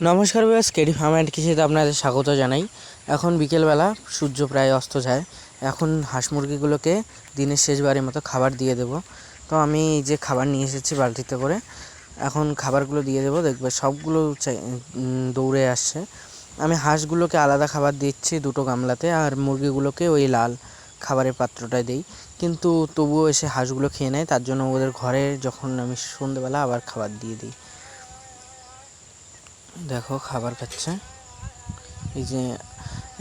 নমস্কার viewers, KD farm and কৃষিতে আপনাদের স্বাগত জানাই। এখন বিকেলবেলা, সূর্য প্রায় অস্ত যায়। এখন হাঁস মুরগিগুলোকে দিনের শেষবারের মতো খাবার দিয়ে দেব। তো আমি এই যে খাবার নিয়ে এসেছি বালতিতে করে, এখন খাবারগুলো দিয়ে দেবো। দেখবে সবগুলো দৌড়ে আসছে। আমি হাঁসগুলোকে আলাদা খাবার দিচ্ছি দুটো গামলাতে, আর মুরগিগুলোকে ওই লাল খাবারের পাত্রটায় দিই। কিন্তু তবুও এসে হাঁসগুলো খেয়ে নেয়, তার জন্য ওদের ঘরে যখন আমি সন্ধ্যেবেলা আবার খাবার দিয়ে দিই। দেখো খাবার খাচ্ছে। এই যে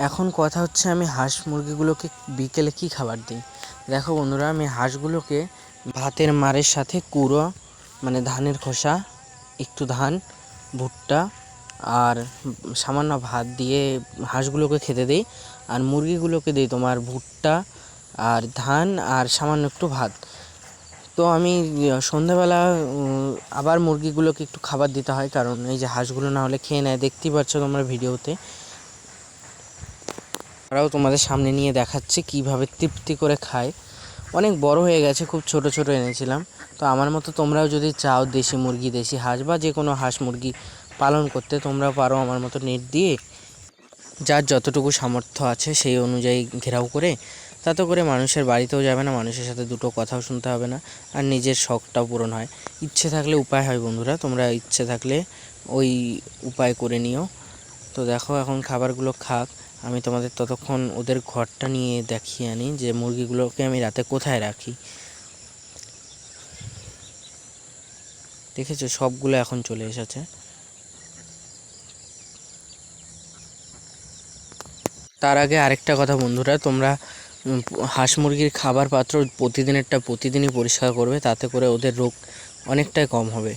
এখন কথা হচ্ছে, আমি হাঁস মুরগিগুলোকে বিকেলে কি খাবার দিই। দেখো বন্ধুরা, আমি হাঁসগুলোকে ভাতের মাড়ের সাথে কুড়ো, মানে ধানের খোসা, একটু ধান, ভুট্টা আর সামান্য ভাত দিয়ে হাঁসগুলোকে খেতে দিই। আর মুরগিগুলোকে দিই তোমার ভুট্টা আর ধান আর সামান্য একটু ভাত। তো আমি সন্ধ্যাবেলা আবার মুরগিগুলোকে একটু খাবার দিতে হয়, কারণ এই যে হাঁসগুলো না হলে খেয়ে নেয়। দেখতেই পাচ্ছ তোমরা ভিডিওতে। ওরাও তোমাদের সামনে নিয়ে দেখাচ্ছে কিভাবে তৃপ্তি করে খায়। অনেক বড় হয়ে গেছে, খুব ছোট ছোট এনেছিলাম। তো আমার মতো তোমরাও যদি চাও দেশি মুরগি, দেশি হাঁস বা যে কোনো হাঁস মুরগি পালন করতে, তোমরাও পারো আমার মতো নেট দিয়ে, যার যতটুকু সামর্থ্য আছে সেই অনুযায়ী ঘেরাও করে। তাতে করে মানুষের বাড়িতেও যাবে না, মানুষের সাথে দুটো কথাও শুনতে হবে না, আর নিজের শখটাও পূরণ হয়। ইচ্ছে থাকলে উপায় হয় বন্ধুরা, তোমরা ইচ্ছে থাকলে ওই উপায় করে নিও। তো দেখো এখন খাবারগুলো খাক, আমি তোমাদের ততক্ষণ ওদের ঘরটা নিয়ে দেখিয়ে আনি যে মুরগিগুলোকে আমি রাতে কোথায় রাখি। দেখেছো সবগুলো এখন চলে এসেছে। তার আগে আরেকটা কথা বন্ধুরা, তোমরা হাঁস মুরগির খাবার পাত্র প্রতিদিনই পরিষ্কার করবে, তাতে করে ওদের রোগ অনেকটাই কম হবে,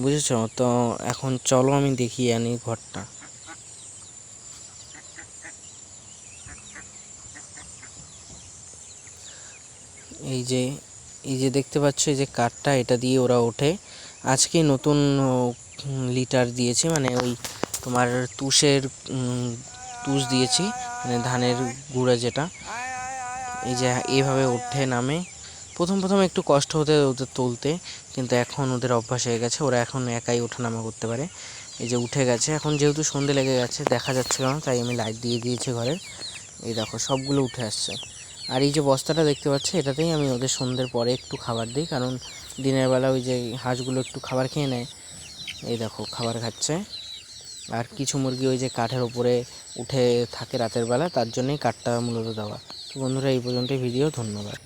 বুঝেছো? তো এখন চলো আমি দেখিয়ে আনি ঘরটা। এই যে এই যে দেখতে পাচ্ছ, এই যে কাঠটা, এটা দিয়ে ওরা ওঠে। আজকে নতুন লিটার দিয়েছি, মানে ওই তোমার তুষ দিয়েছি, মানে ধানের গুঁড়া যেটা। এই যে এইভাবে ওঠে নামে। প্রথম একটু কষ্ট হতে ওদের তুলতে, কিন্তু এখন ওদের অভ্যাস হয়ে গেছে, ওরা এখন একাই ওঠানামা করতে পারে। এই যে উঠে গেছে। এখন যেহেতু সন্ধে লেগে গেছে, দেখা যাচ্ছিল না, তাই আমি লাইট দিয়ে দিয়েছি ঘরের। এই দেখো সবগুলো উঠে আসছে। আর এই যে বস্তাটা দেখতে পাচ্ছি, এটাতেই আমি ওদের সন্ধ্যের পরে একটু খাবার দিই, কারণ দিনের বেলা ওই যে হাঁসগুলো একটু খাবার খেয়ে নেয়। এই দেখো খাবার খাচ্ছে। আর কিছু মুরগি ওই যে কাঠের ওপরে উঠে থাকে রাতের বেলা, তার জন্যই কাঠটা মূলত দেওয়া। তো বন্ধুরা, এই পর্যন্তই ভিডিও। ধন্যবাদ।